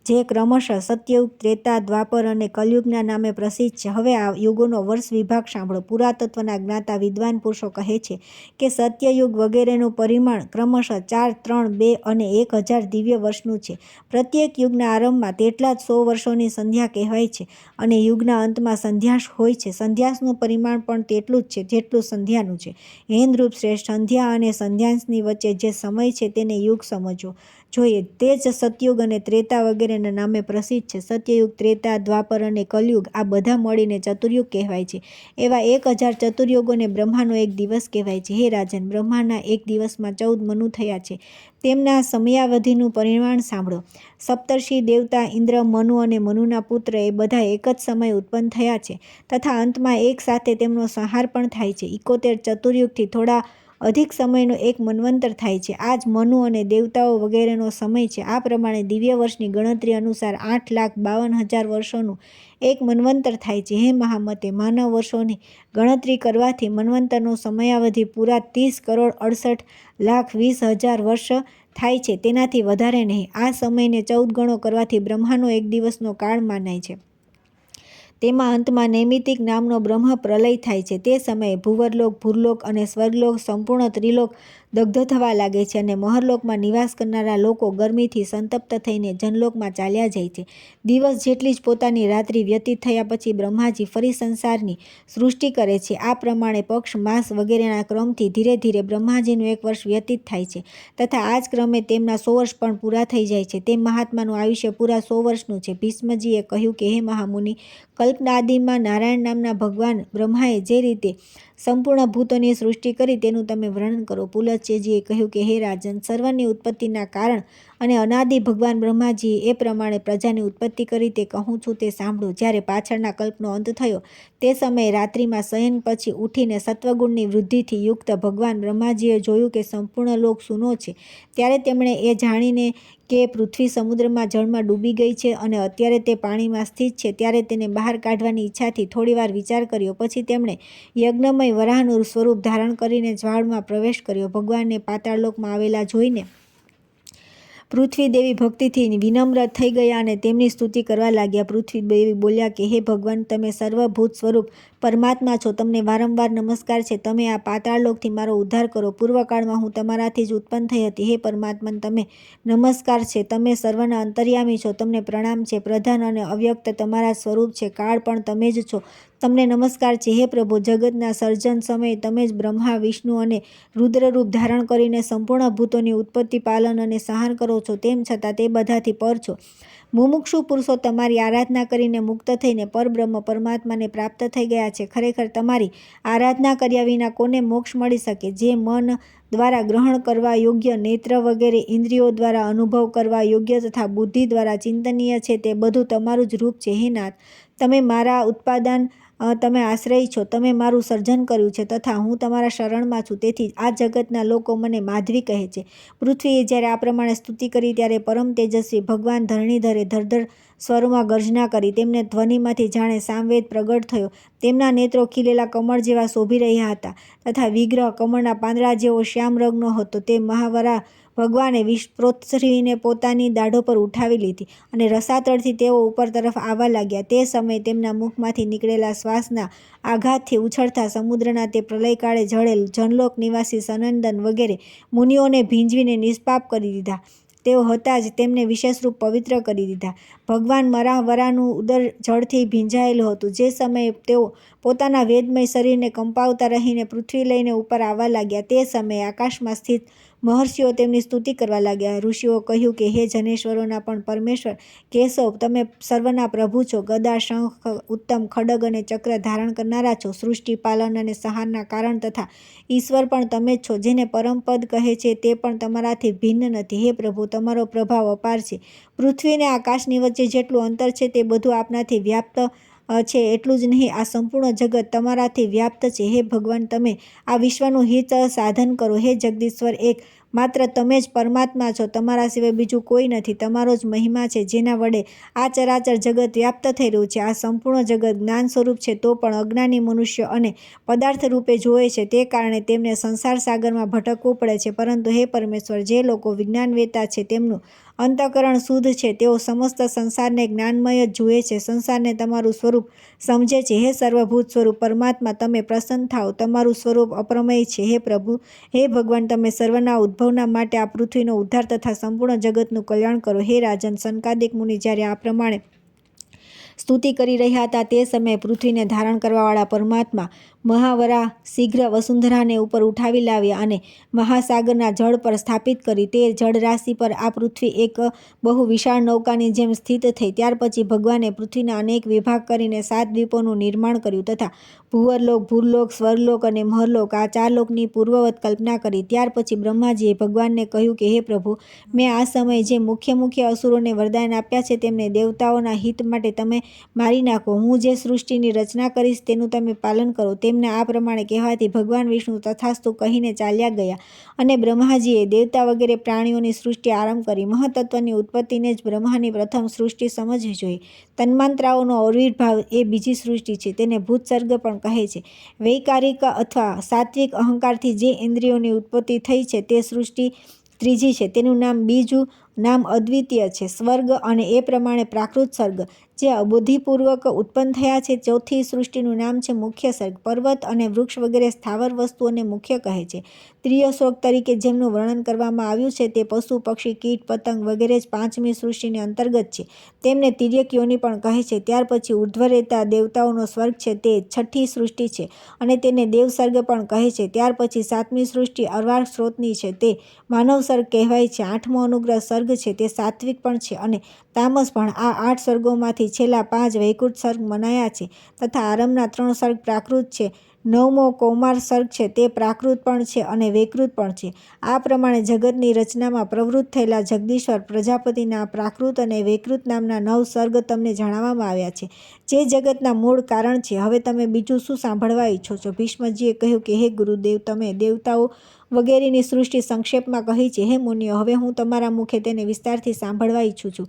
જે ક્રમશઃ સત્યયુગ, ત્રેતા, દ્વાપર અને કલયુગના નામે પ્રસિદ્ધ છે. હવે આ યુગોનો વર્ષ વિભાગ સાંભળો. પુરાતત્વના જ્ઞાતા વિદ્વાન પુરુષો કહે છે કે સત્યયુગ વગેરેનું પરિમાણ ક્રમશઃ 4, 3, 2 અને 1000 દિવ્ય વર્ષનું છે. પ્રત્યેક યુગના આરંભમાં તેટલા જ 100 વર્ષોની સંધ્યા કહેવાય છે અને યુગના અંતમાં સંધ્યાસ હોય છે. સંધ્યાસનું પરિમાણ પણ તેટલું જ છે જેટલું સંધ્યાનું છે. હે નૃપ શ્રેષ્ઠ, સંધ્યા અને સંધ્યાસની વચ્ચે જે સમય છે તેને યુગ સમજવો જોઈએ. તે જ સતયુગ અને ત્રેતા વગેરેના નામે પ્રસિદ્ધ છે. સત્યયુગ, ત્રેતા, દ્વાપર અને કલયુગ આ બધા મળીને ચતુર્યુગ કહેવાય છે. એવા 1000 ચતુર્યુગોને બ્રહ્માનો એક દિવસ કહેવાય છે. હે રાજન, બ્રહ્માના એક દિવસમાં 14 મનુ થયા છે. તેમના સમયાવધિનું પરિમાણ સાંભળો. સપ્તર્ષિ દેવતા ઇન્દ્ર, મનુ અને મનુના પુત્ર એ બધા એક જ સમયે ઉત્પન્ન થયા છે તથા અંતમાં એક સાથે તેમનો સંહાર પણ થાય છે. 71 ચતુર્યુગથી થોડા અધિક સમયનો એક મન્વંતર થાય છે. આ જ મનુ અને દેવતાઓ વગેરેનો સમય છે. આ પ્રમાણે દિવ્ય વર્ષની ગણતરી અનુસાર 8,52,000 વર્ષોનું એક મન્વંતર થાય છે. હે મહામતે, માનવ વર્ષોની ગણતરી કરવાથી મન્વંતરનો સમયાવધિ પૂરા 30,68,20,000 વર્ષ થાય છે, તેનાથી વધારે નહીં. આ સમયને 14 ગણો કરવાથી બ્રહ્માનો એક દિવસનો કાળ મનાય છે. તેમાં અંતમાં નૈમિતિક નામનો બ્રહ્મ પ્રલય થાય છે. તે સમયે ભુવરલોક, ભૂરલોક અને સ્વર્ગલોક, સંપૂર્ણ ત્રિલોક દગ્ધ થવા લાગે છે અને મહરલોકમાં નિવાસ કરનારા લોકો ગરમીથી સંતપ્ત થઈને જનલોકમાં ચાલ્યા જાય છે. દિવસ જેટલી જ પોતાની રાત્રિ વ્યતીત થયા પછી બ્રહ્માજી ફરી સંસારની સૃષ્ટિ કરે છે. આ પ્રમાણે પક્ષ, માસ વગેરેના ક્રમથી ધીરે ધીરે બ્રહ્માજીનું 1 વર્ષ વ્યતીત થાય છે તથા આ જ ક્રમે તેમના 100 વર્ષ પણ પૂરા થઈ જાય છે. તે મહાત્માનું આયુષ્ય પૂરા 100 વર્ષનું છે. ભીષ્મજીએ કહ્યું કે હે મહામુનિ, કલ્પનાદિમાં નારાયણ નામના ભગવાન બ્રહ્માએ જે રીતે સંપૂર્ણ ભૂતોની સૃષ્ટિ કરી તેનું તમે વર્ણન કરો. પુલત્સ્યજીએ કહ્યું કે હે રાજન, સર્વની ઉત્પત્તિના કારણ અને અનાદિ ભગવાન બ્રહ્માજીએ એ પ્રમાણે પ્રજાની ઉત્પત્તિ કરી તે કહું છું તે સાંભળો. જ્યારે પાછળના કલ્પનો અંત થયો તે સમયે રાત્રિમાં શયન પછી ઉઠીને સત્વગુણની વૃદ્ધિથી યુક્ત ભગવાન બ્રહ્માજીએ જોયું કે સંપૂર્ણ લોક સૂનો છે. ત્યારે તેમણે એ જાણીને કે પૃથ્વી સમુદ્રમાં જળમાં ડૂબી ગઈ છે અને અત્યારે તે પાણીમાં સ્થિત છે, ત્યારે તેને બહાર કાઢવાની ઈચ્છાથી થોડીવાર વિચાર કર્યો. પછી તેમણે યજ્ઞમય વરાહનું સ્વરૂપ ધારણ કરીને જ્વાળમાં પ્રવેશ કર્યો. ભગવાનને પાતાળલોકમાં આવેલા જોઈને પૃથ્વી દેવી ભક્તિથી વિનમ્ર થઈ ગયા અને તેમની સ્તુતિ કરવા લાગ્યા. પૃથ્વી દેવી બોલ્યા કે હે ભગવાન, તમે સર્વભૂત સ્વરૂપ પરમાત્મા છો. તમને વારંવાર નમસ્કાર છે. તમે આ પાતાળલોકથી મારો ઉદ્ધાર કરો. પૂર્વકાળમાં હું તમારાથી જ ઉત્પન્ન થઈ હતી. હે પરમાત્મા, તમે નમસ્કાર છે. તમે સર્વના અંતર્યામી છો. તમને પ્રણામ છે. પ્રધાન અને અવ્યક્ત તમારા સ્વરૂપ છે. કાળ પણ તમે જ છો. તમને નમસ્કાર છે. હે પ્રભુ, જગતના સર્જન સમયે તમે જ બ્રહ્મા, વિષ્ણુ અને રુદ્ર રૂપ ધારણ કરીને સંપૂર્ણ ભૂતોની ઉત્પત્તિ, પાલન અને સંહાર કરો છો. તેમ છતાં તે બધાથી પર છો. મુમુક્ષુ પુરુષો તમારી આરાધના કરીને મુક્ત થઈને પરબ્રહ્મ પરમાત્માને પ્રાપ્ત થઈ ગયા છે. ખરેખર તમારી આરાધના કર્યા વિના કોને મોક્ષ મળી શકે? જે મન દ્વારા ગ્રહણ કરવા યોગ્ય, નેત્ર વગેરે ઇન્દ્રિયો દ્વારા અનુભવ કરવા યોગ્ય તથા બુદ્ધિ દ્વારા ચિંતનીય છે, તે બધું તમારું જ રૂપ છે. હે નાથ, તમે મારા ઉત્પાદન, તમે આશ્રય છો. તમે મારું સર્જન કર્યું છે તથા હું તમારા શરણમાં છું. તેથી આ જગતના લોકો મને માધવી કહે છે. પૃથ્વીએ જ્યારે આ પ્રમાણે સ્તુતિ કરી ત્યારે પરમ તેજસ્વી ભગવાન ધરણીધરે ધરધર સ્વરમાં ગર્જના કરી. તેમને ધ્વનિમાંથી જાણે સામવેદ પ્રગટ થયો. તેમના નેત્રો ખીલેલા કમળ જેવા શોભી રહ્યા હતા તથા વિગ્રહ કમળના પાંદડા જેવો શ્યામ રંગનો હતો. તે મહાવરા ભગવાને પૃથ્વીને પોતાની દાઢો પર ઉઠાવી લીધી અને રસાતળથી તેઓ ઉપર તરફ આવવા લાગ્યા. તે સમયે તેમના મુખમાંથી નીકળેલા શ્વાસના આઘાતથી ઉછળતા સમુદ્રના તે પ્રલયકાળે જળેલ જનલોક નિવાસી સનંદન વગેરે મુનિઓને ભીંજવીને નિષ્પાપ કરી દીધા. તેઓ હતા જ તેમને વિશેષરૂપ પવિત્ર કરી દીધા. ભગવાન મરાહવરાનું ઉદર જળથી ભીંજાયેલું હતું. જે સમયે તેઓ પોતાના વેદમય શરીરને કંપાવતા રહીને પૃથ્વી લઈને ઉપર આવવા લાગ્યા, તે સમયે આકાશમાં સ્થિત મહર્ષિઓ તેમની સ્તુતિ કરવા લાગ્યા. ઋષિઓ કહ્યું કે હે જનેશ્વરોના પણ પરમેશ્વર કેશવ, તમે સર્વના પ્રભુ છો. ગદા, શંખ, ઉત્તમ ખડગ અને ચક્ર ધારણ કરનારા છો. સૃષ્ટિ, પાલન અને સંહારના કારણ તથા ઈશ્વર પણ તમે જ છો. જેને પરમપદ કહે છે તે પણ તમારાથી ભિન્ન નથી. હે પ્રભુ, તમારો પ્રભાવ અપાર છે. પૃથ્વી અને આકાશની વચ્ચે જેટલું અંતર છે તે બધું આપનાથી વ્યાપ્ત છે. એટલું જ નહીં, આ સંપૂર્ણ જગત તમારાથી વ્યાપ્ત છે. હે ભગવાન, તમે આ વિશ્વનું હિત સાધન કરો. હે જગદીશ્વર, એક માત્ર તમે જ પરમાત્મા છો. તમારા સિવાય બીજું કોઈ નથી. તમારો જ મહિમા છે જેના વડે આ ચરાચર જગત વ્યાપ્ત થઈ રહ્યું છે. આ સંપૂર્ણ જગત જ્ઞાન સ્વરૂપ છે તો પણ અજ્ઞાની મનુષ્ય અને પદાર્થ રૂપે જોવે છે. તે કારણે તેમને સંસાર સાગરમાં ભટકવું પડે છે. પરંતુ હે પરમેશ્વર, જે લોકો વિજ્ઞાનવેતા છે તેમનું અંતઃકરણ શુદ્ધ છે. તેઓ સમસ્ત સંસારને જ્ઞાનમય જ જુએ છે. સંસારને તમારું સ્વરૂપ સમજે છે. હે સર્વભૂત સ્વરૂપ પરમાત્મા, તમે પ્રસન્ન થાઓ. તમારું સ્વરૂપ અપ્રમેય છે. હે પ્રભુ, હે ભગવાન, તમે સર્વના ઉદ્ભવના માટે આ પૃથ્વીનો ઉદ્ધાર તથા સંપૂર્ણ જગતનું કલ્યાણ કરો. હે રાજન, સનકાદિક મુનિ જ્યારે આ પ્રમાણે સ્તુતિ કરી રહ્યા હતા તે સમયે પૃથ્વીને ધારણ કરવાવાળા પરમાત્મા મહાવરાહ શીઘ્ર વસુંધરાને ઉપર ઉઠાવી લાવ્યા અને મહાસાગરના જળ પર સ્થાપિત કરી. તે જળરાશિ પર આ પૃથ્વી એક બહુ વિશાળ નૌકાની જેમ સ્થિત થઈ. ત્યાર પછી ભગવાને પૃથ્વીના અનેક વિભાગ કરીને 7 દ્વીપોનું નિર્માણ કર્યું તથા ભુવરલોક, ભૂરલોક, સ્વર્ગલોક અને મહરલોક આ 4 લોકની પૂર્વવત કલ્પના કરી. ત્યાર પછી બ્રહ્માજીએ ભગવાનને કહ્યું કે હે પ્રભુ, મેં આ સમયે જે મુખ્ય અસુરોને વરદાન આપ્યા છે તેમને દેવતાઓના હિત માટે તમે મારી નાખો. હું જે સૃષ્ટિની રચના કરીશ તેનું તમે પાલન કરો. તેમને આ પ્રમાણે કહેવાથી ભગવાન વિષ્ણુ તથાસ્તુ કહીને ચાલ્યા ગયા અને બ્રહ્માજીએ દેવતા વગેરે પ્રાણીઓની સૃષ્ટિ આરંભ કરી. મહત્તત્વની ઉત્પત્તિને જ બ્રહ્માની પ્રથમ સૃષ્ટિ સમજવી જોઈએ. તન્માંતરાઓનો આવિર્ભાવ એ બીજી સૃષ્ટિ છે. તેને ભૂતસર્ગ પણ કહે છે. વૈકારિક અથવા સાત્વિક અહંકારથી જે ઇન્દ્રિયોની ઉત્પત્તિ થઈ છે તે સૃષ્ટિ ત્રીજી છે. તેનું નામ બીજું નામ અદ્વિતીય છે. સ્વર્ગ અને એ પ્રમાણે પ્રાકૃત સર્ગ જે અબુદ્ધિપૂર્વક ઉત્પન્ન થયા છે. ચોથી સૃષ્ટિનું નામ છે મુખ્ય સર્ગ. પર્વત અને વૃક્ષ વગેરે સ્થાવર વસ્તુઓને મુખ્ય કહે છે. ત્રીય સર્ગ તરીકે જેમનું વર્ણન કરવામાં આવ્યું છે તે પશુ, પક્ષી, કીટ, પતંગ વગેરે જ પાંચમી સૃષ્ટિની અંતર્ગત છે. તેમને તિર્યક યોનિ પણ કહે છે. ત્યાર પછી ઉર્ધ્વ રહેતા દેવતાઓનો સ્વર્ગ છે તે છઠ્ઠી સૃષ્ટિ છે અને તેને દેવ સર્ગ પણ કહે છે. ત્યાર પછી સાતમી સૃષ્ટિ અર્વાક સ્ત્રોતની છે તે માનવ સર્ગ કહેવાય છે. આઠમો અનુગ્રહ સર્ગ છે તે સાત્વિક પણ છે અને તામસ પણ. આ 8 સર્ગોમાંથી છેલ્લા 5 વૈકુંઠ સર્ગ મનાયા છે તથા આરંભના 3 સર્ગ પ્રાકૃત છે. 9મો કૌમાર સર્ગ છે તે પ્રાકૃત પણ છે અને વૈકૃત પણ છે. આ પ્રમાણે જગતની રચનામાં પ્રવૃત્ત થયેલા જગદીશ્વર પ્રજાપતિના પ્રાકૃત અને વૈકૃત નામના 9 સર્ગ તમને જણાવવામાં આવ્યા છે, જે જગતના મૂળ કારણ છે. હવે તમે બીજું શું સાંભળવા ઈચ્છો છો? ભીષ્મજીએ કહ્યું કે હે ગુરુદેવ, તમે દેવતાઓ વગેરેની સૃષ્ટિ સંક્ષેપમાં કહી છે. હે મુનિઓ, હવે હું તમારા મુખે તેને વિસ્તારથી સાંભળવા ઈચ્છું છું.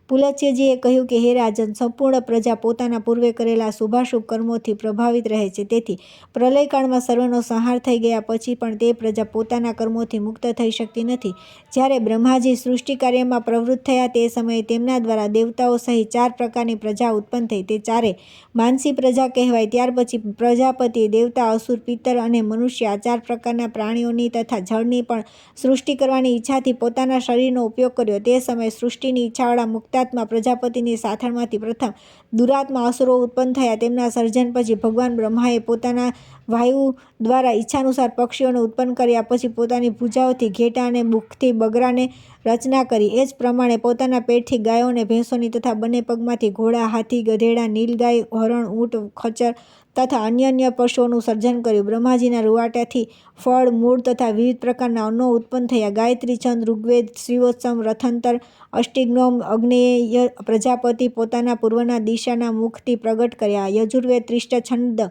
પુલત્સ્યજીએ કહ્યું કે હે રાજન, સંપૂર્ણ પ્રજા પોતાના પૂર્વે કરેલા શુભાશુભ કર્મોથી પ્રભાવિત રહે છે. તેથી પ્રલયકાળમાં સર્વનો સંહાર થઈ ગયા પછી પણ તે પ્રજા પોતાના કર્મોથી મુક્ત થઈ શકતી નથી. જ્યારે બ્રહ્માજી સૃષ્ટિ કાર્યમાં પ્રવૃત્ત થયા તે સમયે તેમના દ્વારા દેવતાઓ સહિત 4 પ્રકારની પ્રજા ઉત્પન્ન થઈ. તે ચારે માનસી પ્રજા કહેવાય. ત્યાર પછી પ્રજાપતિ, દેવતા, અસુર, પિત્તર અને મનુષ્ય આ 4 પ્રકારના પ્રાણીઓની તથા જળની પણ સૃષ્ટિ કરવાની ઈચ્છાથી પોતાના શરીરનો ઉપયોગ કર્યો. તે સમયે સૃષ્ટિની ઈચ્છાવાળા મુક્તાત્મા પ્રજાપતિની સાથળમાંથી પ્રથમ દુરાત્મા અસુરો ઉત્પન્ન થયા. તેમના સર્જન પછી ભગવાન બ્રહ્માએ પોતાના વાયુ દ્વારા ઈચ્છાનુસાર પક્ષીઓને ઉત્પન્ન કર્યા. પછી પોતાની ભુજાઓથી ઘેટાં અને મુખથી બગરાને રચના કરી. એ જ પ્રમાણે પોતાના પેટથી ગાયો અને ભેંસોની તથા બંને પગમાંથી ઘોડા, હાથી, ગધેડા, નીલગાય, હરણ, ઊંટ, ખચ્ચર તથા અન્ય પશુઓનું સર્જન કર્યું. બ્રહ્માજીના રૂવાટાથી ફળ, મૂળ તથા વિવિધ પ્રકારના અન્નો ઉત્પન્ન થયા. ગાયત્રી છંદ, ઋગ્વેદ, શ્રીવત્સમ, રથંતર, અષ્ટિગ્નોમ, અગ્નેય પ્રજાપતિ પોતાના પૂર્વના દિશાના મુખથી પ્રગટ કર્યા. યજુર્વેદ 30 છંદ,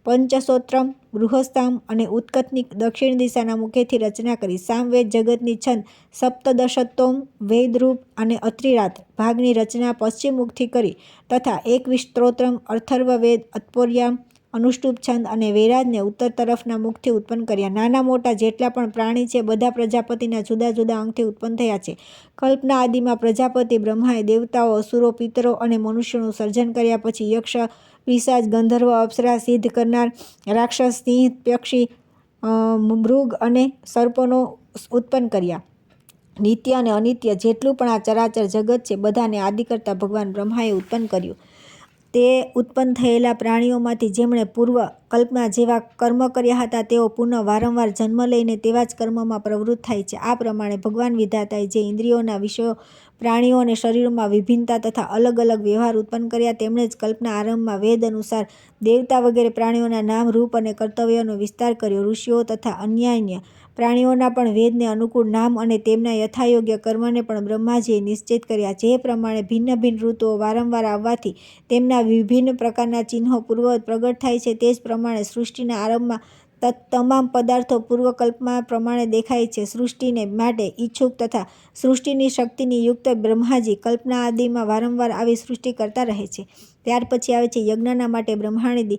પંચસોત્રમ, બૃહસ્થામ અને ઉત્કટની દક્ષિણ દિશાના મુખેથી રચના કરી. સામવેદ જગતની છંદ, સપ્તદશતોમ, વેદરૂપ અને અત્રિરાત ભાગની રચના પશ્ચિમ મુખથી કરી તથા 21 સ્ત્રોત્રમ, અથર્વવેદ, અત્પોર્યામ, અનુષ્ટુપ છંદ અને વૈરાજને ઉત્તર તરફના મુખથી ઉત્પન્ન કર્યા. નાના મોટા જેટલા પણ પ્રાણી છે બધા પ્રજાપતિના જુદા જુદા અંગથી ઉત્પન્ન થયા છે. કલ્પના આદિમાં પ્રજાપતિ બ્રહ્માએ દેવતાઓ, અસુરો, પિતરો અને મનુષ્યોનું સર્જન કર્યા. પછી યક્ષ, પિશાચ, ગંધર્વ, અપ્સરા, સિદ્ધ કરનાર, રાક્ષસ, સિંહ, પક્ષી, મૃગ અને સર્પોનો ઉત્પન્ન કર્યા. નિત્ય અને અનિત્ય જેટલું પણ આ ચરાચર જગત છે બધાને આદિ કરતા ભગવાન બ્રહ્માએ ઉત્પન્ન કર્યું. તે ઉત્પન્ન થયેલા પ્રાણીઓમાંથી જેમણે પૂર્વ કલ્પના જેવા કર્મ કર્યા હતા તેઓ પુનઃ વારંવાર જન્મ લઈને તેવા જ કર્મમાં પ્રવૃત્ત થાય છે. આ પ્રમાણે ભગવાન વિધાતાએ જે ઇન્દ્રિયોના વિષયો, પ્રાણીઓ અને શરીરોમાં વિભિન્નતા તથા અલગ અલગ વ્યવહાર ઉત્પન્ન કર્યા તેમણે જ કલ્પના આરંભમાં વેદ અનુસાર દેવતા વગેરે પ્રાણીઓના નામ, રૂપ અને કર્તવ્યોનો વિસ્તાર કર્યો. ઋષિઓ તથા અન્ય પ્રાણીઓના પણ વેદને અનુકૂળ નામ અને તેમના યથાયોગ્ય કર્મને પણ બ્રહ્માજીએ નિશ્ચિત કર્યા. જે પ્રમાણે ભિન્ન ભિન્ન ઋતુઓ વારંવાર આવવાથી તેમના વિભિન્ન પ્રકારના ચિહ્નો પૂર્વવત પ્રગટ થાય છે તે જ પ્રમાણે સૃષ્ટિના આરંભમાં તમામ પદાર્થો પૂર્વકલ્પના પ્રમાણે દેખાય છે. સૃષ્ટિને માટે ઈચ્છુક તથા સૃષ્ટિની શક્તિની યુક્ત બ્રહ્માજી કલ્પના આદિમાં વારંવાર આવી સૃષ્ટિ કરતા રહે છે. ત્યાર પછી આવે છે યજ્ઞના માટે બ્રહ્માદિ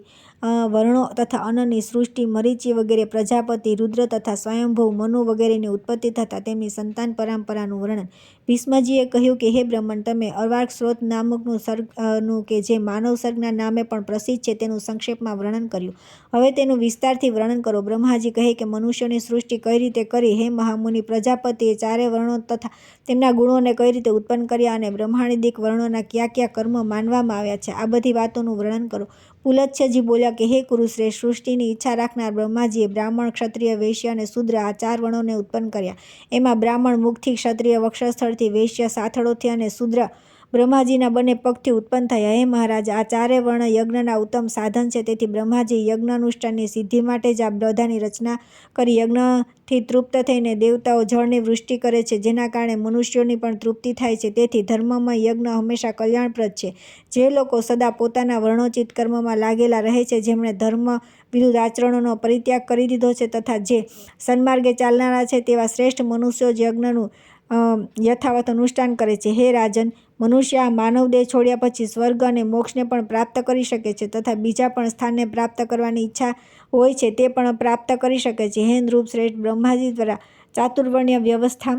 વર્ણો તથા અન્નની સૃષ્ટિ. મરીચી વગેરે, પ્રજાપતિ, રુદ્ર તથા સ્વયંભૂ, મનુ વગેરેની ઉત્પત્તિ તથા તેમની સંતાન પરંપરાનું વર્ણન. ભીષ્મજીએ કહ્યું કે હે બ્રહ્મણ, તમે અર્વાક સ્ત્રોત નામકનું સર્ગનું કે જે માનવ સર્ગના નામે પણ પ્રસિદ્ધ છે તેનું સંક્ષેપમાં વર્ણન કર્યું. હવે તેનું વિસ્તારથી વર્ણન કરો. બ્રહ્માજી કહે કે મનુષ્યોની સૃષ્ટિ કઈ રીતે કરી. હે મહામુનિ, પ્રજાપતિએ 4 વર્ણો તથા તેમના ગુણોને કઈ રીતે ઉત્પન્ન કર્યા અને બ્રહ્માદિક વર્ણોના કયા કયા કર્મ માનવામાં આવ્યા છે આ બધી વાતોનું વર્ણન કરો. પુલત્સ્યજી બોલ્યા કે હે કુરુશ્રેષ્ઠ, સૃષ્ટિની ઈચ્છા રાખનાર બ્રહ્માજીએ બ્રાહ્મણ, ક્ષત્રિય, વૈશ્ય અને શૂદ્ર આ 4 વર્ણોને ઉત્પન્ન કર્યા. એમાં બ્રાહ્મણ મુખથી, ક્ષત્રિય વક્ષસ્થળથી, વૈશ્ય સાથળોથી અને શૂદ્ર બ્રહ્માજીના બંને પગથી ઉત્પન્ન થયા. હે મહારાજ, આ 4 વર્ણ યજ્ઞના ઉત્તમ સાધન છે. તેથી બ્રહ્માજી યજ્ઞાનુષ્ઠાનની સિદ્ધિ માટે જ આ બધાની રચના કરી. યજ્ઞથી તૃપ્ત થઈને દેવતાઓ જળની વૃષ્ટિ કરે છે જેના કારણે મનુષ્યોની પણ તૃપ્તિ થાય છે. તેથી ધર્મમય યજ્ઞ હંમેશા કલ્યાણપ્રદ છે. જે લોકો સદા પોતાના વર્ણોચિત કર્મમાં લાગેલા રહે છે, જેમણે ધર્મ વિરુદ્ધ આચરણોનો પરિત્યાગ કરી દીધો છે તથા જે સન્માર્ગે ચાલનારા છે તેવા શ્રેષ્ઠ મનુષ્યો જ યજ્ઞનું યથાવત અનુષ્ઠાન કરે છે. હે રાજન, મનુષ્ય આ માનવ દેહ છોડ્યા પછી સ્વર્ગ અને મોક્ષને પણ પ્રાપ્ત કરી શકે છે તથા બીજા પણ સ્થાનને પ્રાપ્ત કરવાની ઈચ્છા હોય છે તે પણ પ્રાપ્ત કરી શકે છે. હે નૃપ શ્રેષ્ઠ, બ્રહ્માજી દ્વારા ચાતુર્વર્ણ્ય વ્યવસ્થા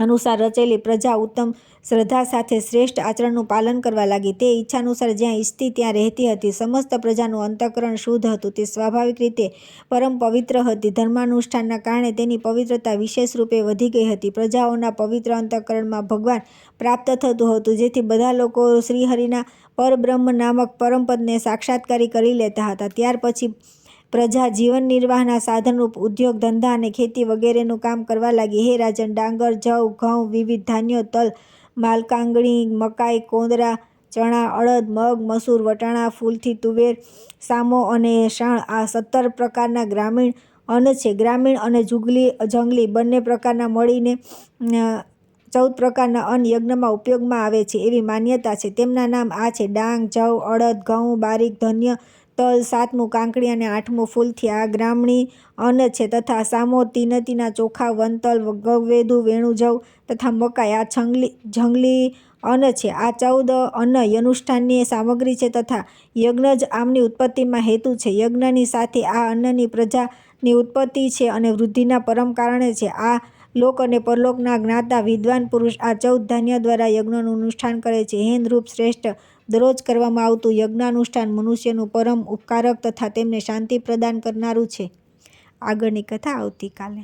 અનુસાર રચેલી પ્રજા ઉત્તમ શ્રદ્ધા સાથે શ્રેષ્ઠ આચરણનું પાલન કરવા લાગી. તે ઈચ્છાનુસાર જ્યાં ઈચ્છતી ત્યાં રહેતી હતી. સમસ્ત પ્રજાનું અંતઃકરણ શુદ્ધ હતું. તે સ્વાભાવિક રીતે પરમ પવિત્ર હતી. ધર્માનુષ્ઠાનના કારણે તેની પવિત્રતા વિશેષ રૂપે વધી ગઈ હતી. પ્રજાઓના પવિત્ર અંતઃકરણમાં ભગવાન પ્રાપ્ત થતું હતું, જેથી બધા લોકો શ્રીહરિના પરબ્રહ્મ નામક પરમપદને સાક્ષાત્કારી કરી લેતા હતા. ત્યાર પછી પ્રજા જીવન નિર્વાહના સાધનરૂપ ઉદ્યોગ, ધંધા અને ખેતી વગેરેનું કામ કરવા લાગી. હે રાજન, ડાંગર, જવ, ઘઉં, વિવિધ ધાન્યો, તલ, માલકાંગણી, મકાઈ, કોંદરા, ચણા, અડદ, મગ, મસૂર, વટાણા, ફૂલથી તુવેર, સામો અને શાણ આ 17 પ્રકારના ગ્રામીણ અન્ન છે. ગ્રામીણ અને જંગલી બંને પ્રકારના મળીને 14 પ્રકારના અન્ન યજ્ઞમાં ઉપયોગમાં આવે છે એવી માન્યતા છે. તેમના નામ આ છે: ડાંગ, જવ, અડદ, ઘઉં, બારીક ધન્ય, તલ, 7મું કાંકરી અને 8મું ફૂલથી આ ગ્રામીણ અન્ન છે. તથા સામો તીનના ચોખા, વંતલ, ગવેદુ, વેણુજવ તથા મકાઈ આ જંગલી અન્ન છે. આ 14 અન્ન યજ્ઞાનુષ્ઠાનની સામગ્રી છે તથા યજ્ઞ જ આમની ઉત્પત્તિમાં હેતુ છે. યજ્ઞની સાથે આ અન્નની પ્રજાની ઉત્પત્તિ છે અને વૃદ્ધિના પરમ કારણે છે. આ લોક અને પરલોકના જ્ઞાતા વિદ્વાન પુરુષ આ 14 ધાન્ય દ્વારા યજ્ઞનું અનુષ્ઠાન કરે છે. હે નૃપ શ્રેષ્ઠ, દરરોજ કરવામાં આવતું યજ્ઞાનુષ્ઠાન મનુષ્યનું પરમ ઉપકારક તથા તેમને શાંતિ પ્રદાન કરનારું છે. આગળની કથા આવતીકાલે.